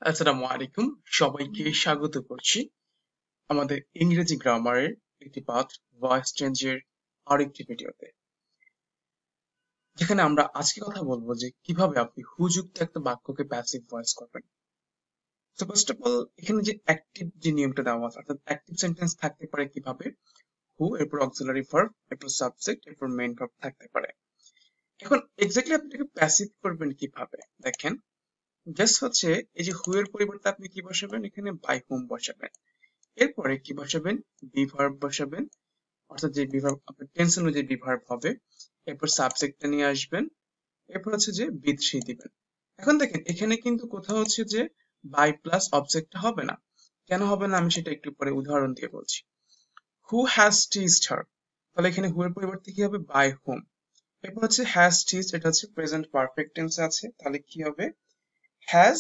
আসসালামু আলাইকুম, সবাইকে স্বাগত করছি আমাদের ইংরেজি গ্রামারের একটি পাঠ ভয়েস চেঞ্জের আরেকটি ভিডিওতে, যেখানে আমরা আজকে কথা বলবো যে কিভাবে আপনি হু যুক্ত একটা বাক্যকে প্যাসিভ ভয়েস করবেন। তো ফার্স্ট অফ অল, এখানে যে অ্যাক্টিভ যে নিয়মটা দেওয়া আছে, অর্থাৎ অ্যাক্টিভ সেন্টেন্স থাকতে পারে কিভাবে, হু এরপর অক্সিলারি ভার্ব এরপর সাবজেক্ট এরপর মেইন ভার্ব থাকতে পারে। এখন এক্স্যাক্টলি আপনি এটাকে প্যাসিভ করবেন কিভাবে দেখেন। জাস্ট হচ্ছে এই যে হু এর পরিবর্তে আপনি কি বসাবেন, এখানে বাই হুম বসাবেন। এরপরে কি বসাবেন, বি ভার্ব বসাবেন, অর্থাৎ যে বিভার্ব আপনার টেন্স অনুযায়ী বিভার্ব হবে। এরপর সাবজেক্টটা নিয়ে আসবেন। এরপর হচ্ছে যে বি থ্রি দিবেন। এখন দেখেন এখানে কিন্তু কোথাও হচ্ছে যে বাই প্লাস অবজেক্টটা হবে না। কেন হবে না আমি সেটা একটু পরে উদাহরণ দিয়ে বলছি। হু হ্যাজ টিজড হার, তাহলে এখানে হু এর পরিবর্তে কি হবে, বাই হুম। এরপর হচ্ছে হ্যাজ টিজড, এটা হচ্ছে প্রেজেন্ট পারফেক্ট টেন্স আছে, তাহলে কি হবে, হ্যাজ,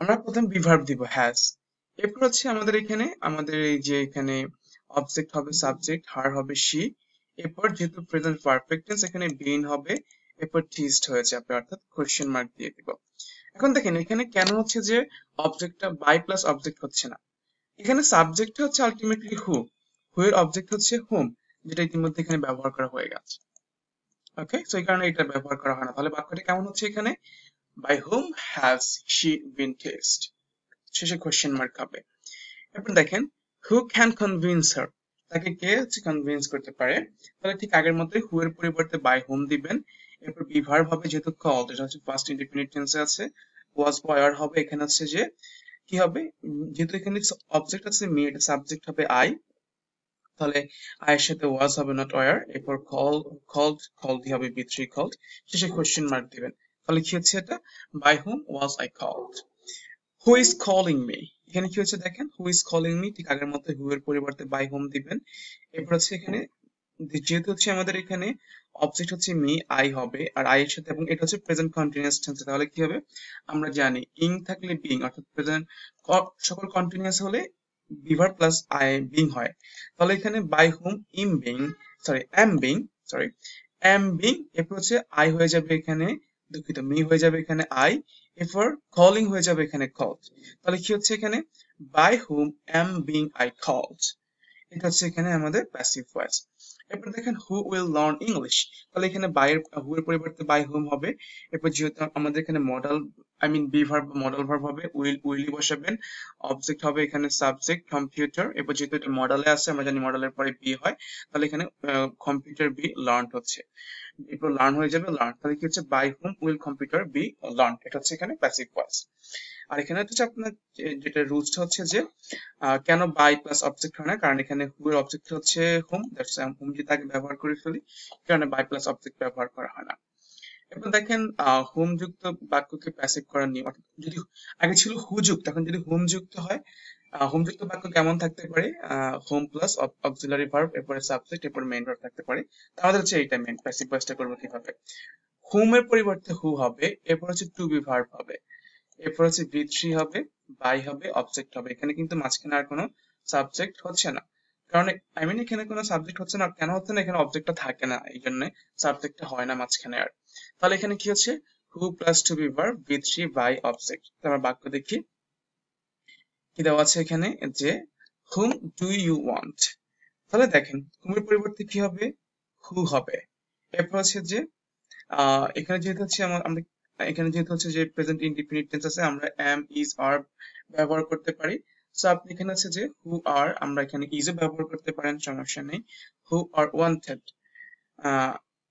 আমরা প্রথম বিভার্ব দিব হ্যাজ। এরপর হচ্ছে আমাদের এখানে আমাদের এই যে এখানে অবজেক্ট হবে সাবজেক্ট, হার হবে শি। এরপর যেহেতু প্রেজেন্ট পারফেক্ট টেন্স এখানে বিন হবে। এরপর টিজড হয়েছে আপনি, অর্থাৎ কোয়েশ্চেন মার্ক দিয়ে দিব। এখন দেখেন এখানে কেন হচ্ছে যে অবজেক্টটা বাই প্লাস অবজেক্ট হচ্ছে না। এখানে সাবজেক্ট হচ্ছে আলটিমেটলি হু, হু এর অবজেক্ট হচ্ছে হুম, যেটা ইতিমধ্যে এখানে ব্যবহার করা হয়ে গেছে। ওকে, তো এই কারণে এটা ব্যবহার করা হয় না। তাহলে বাক্যটা কেমন হচ্ছে এখানে, by whom has she been teased, শেষে কোয়েশ্চেন মার্ক হবে। এরপর দেখেন হু ক্যান কনভিন্স হার, তাকে কে হচ্ছে কনভিন্স করতে পারে। তাহলে ঠিক আগের মতোই হু এর পরিবর্তে বাই হুম দিবেন। এরপর বি ভার্ব হবে, যেহেতু কল্ড এটা হচ্ছে ফার্স্ট ইনডিফিনিট টেন্সে আছে। ওয়াজ বা আর হবে, এখানে হচ্ছে যে কি হবে, যেহেতু এখানে অবজেক্ট আছে মি, এটা সাবজেক্ট হবে আই, তাহলে আয়ের সাথে ওয়াজ হবে নট ওয়ার। এরপর কল দিয়ে হবে বি থ্রি কল্ড, শেষে কোয়েশ্চেন মার্ক দিবেন। তাহলে কি হচ্ছে এটা, by whom was I called. Who is calling me, এখানে কি হচ্ছে দেখেন, হু ইজ কলিং মি ঠিক আগের মতো হু এর পরিবর্তে বাই হোম দিবেন। এরপর হচ্ছে এখানে যেহেতু হচ্ছে আমাদের এখানে অবজেক্ট হচ্ছে মি, আই হবে আর আই এর সাথে, এবং এটা হচ্ছে প্রেজেন্ট কন্টিনিউয়াস টেন্স, তাহলে কি হবে, আমরা জানি ইং থাকলে বিং, অর্থাৎ প্রেজেন্ট সকল কন্টিনিউয়াস হলে বিভার প্লাস আই বিং হয়। তাহলে এখানে বাই হোম ইম বিং, সরি এম বিং, এরপর হচ্ছে আই হয়ে যাবে এখানে, দুঃখিত মি হয়ে যাবে এখানে আই। এরপর কলিং হয়ে যাবে এখানে কল্ড। তাহলে কি হচ্ছে এখানে, by whom am being I called, এটা হচ্ছে এখানে আমাদের প্যাসিভ ভয়েস। এরপর দেখেন হু উইল লার্ন ইংলিশ, তাহলে এখানে বাই এর হু এর পরিবর্তে বাই হুম হবে। এরপর যেহেতু আমাদের এখানে modal mean be verb modal verb হবে, উইলি বসাবেন। অবজেক্ট হবে এখানে সাবজেক্ট কম্পিউটার। এরপর যেহেতু এটা মডেলে আছে, আমরা জানি মডেলের পরে বি হয়, তাহলে এখানে কম্পিউটার বি লার্ন হচ্ছে, এরপর লার্ন হয়ে যাবে লার্ন। তাহলে কি হচ্ছে, by whom will computer be learn, এটা হচ্ছে এখানে প্যাসিভ ভয়েস। আর এখানে হচ্ছে আপনার যেটা রুলসটা হচ্ছে যে কেন বাই প্লাস অবজেক্ট হয় না, কারণ এখানে হু এর অবজেক্ট হচ্ছে হোম, দ্যাটস হোম যদি তাকে ব্যবহার করে ফেলি, এই কারণে বাই প্লাস অবজেক্ট ব্যবহার করা হয় না। এরপর দেখেন হোম যুক্ত বাক্যকে প্যাসিভ করার নিয়ম, অর্থাৎ যদি আগে ছিল হু যুক্ত, এখন যদি হোম যুক্ত হয়, হোম যুক্ত বাক্য কেমন থাকতে পারে, হোম প্লাস অক্সিলারি ভার্ব এরপরে সাবজেক্ট এরপর মেইন ভার্ব থাকতে পারে। তাহলে হচ্ছে এইটা মেইন প্যাসিভ ভয়েসটা করবো কিভাবে, হুম এর পরিবর্তে হু হবে, এরপর হচ্ছে টু বি ভার্ব হবে, এরপর হচ্ছে বি থ্রি হবে, বাই হবে, অবজেক্ট হবে। এখানে কিন্তু মাঝখানে আর কোনো সাবজেক্ট হচ্ছে না, কারণ এখানে কোনো সাবজেক্ট হচ্ছে না। কেন হচ্ছে না, এখানে অবজেক্টটা থাকে না, এই জন্য সাবজেক্টটা হয় না মাঝখানে আর। তাহলে এখানে কি হচ্ছে, who plus to be verb V three by object. আমরা বাক্য দেখি কি দেওয়া আছে এখানে, যে হুম ডু ইউ ওয়ান্ট, তাহলে দেখেন হুমের পরিবর্তে কি হবে, হু হবে। এরপর হচ্ছে যে এখানে যেহেতু হচ্ছে আমরা এখানে যেহেতু হচ্ছে যে প্রেজেন্ট ইনডিফিনিট টেন্স আছে, আমরা এম ইজ আর ব্যবহার করতে পারি। সো আপনি এখানে আছে যে হু আর, আমরা এখানে ইজ ও ব্যবহার করতে পারেন, সমস্যা নেই। হু আর ওয়ান্টেড,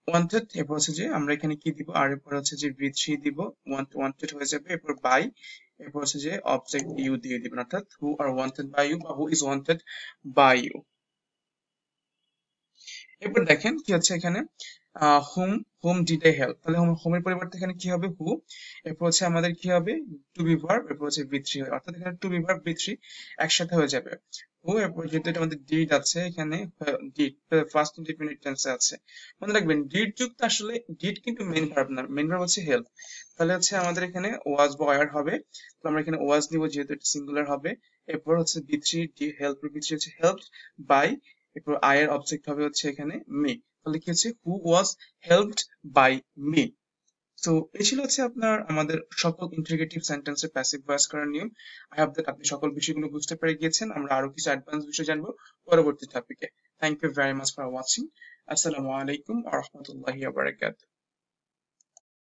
ওয়ান্টেড, এরপর হচ্ছে যে আমরা এখানে কি দিব, আর এরপর হচ্ছে যে ভি থ্রি দিব, ওয়ান্টেড হয়ে যাবে। এরপর বাই, এরপর হচ্ছে যে অবজেক্ট ইউ দিয়ে দিবেন, অর্থাৎ who are wanted by you বা who is wanted by you. এরপর দেখেন কি হচ্ছে এখানে, whom whom did I help, তাহলে হোমের পরিবর্তে এখানে কি হবে, হু। এরপর হচ্ছে আমাদের কি হবে, টু বি ভার্ব, এরপর হচ্ছে বি থ্রি, অর্থাৎ এখানে to be verb V three একসাথে হয়ে যাবে। হু, এরপর যেহেতু এটা আমাদের ডিড আছে এখানে, ডিড ফার্স্ট ইনডিফিনিট টেন্সে আছে, মনে রাখবেন ডিড যুক্ত আসলে ডিড কিন্তু মেইন ভার্ব না, মেইন ভার্ব হচ্ছে হেল্প। তাহলে হচ্ছে আমাদের এখানে ওয়াজ বা ওয়ার হবে, তো আমরা এখানে ওয়াজ নিব যেহেতু এটা সিঙ্গুলার হবে। এরপর হচ্ছে V three help, V three হচ্ছে হেল্পড বাই, এরপর আই এর অবজেক্ট হবে হচ্ছে এখানে মি। তাহলে কি হচ্ছে, who was helped by me. তো এই ছিল হচ্ছে আপনার আমাদের সকল ইন্টিগ্রেটিভ সেন্টেন্সের প্যাসিভ ভয়েস করার নিয়ম। আই হোপ দ্যাট আপনি সকল বিষয়গুলো বুঝতে পেরে গিয়েছেন। আমরা আরো কিছু অ্যাডভান্স বিষয় জানবো পরবর্তী টপিকে। Thank you very much for watching. আসসালামু আলাইকুম ওয়া রাহমাতুল্লাহি ওয়া বারাকাতুহু।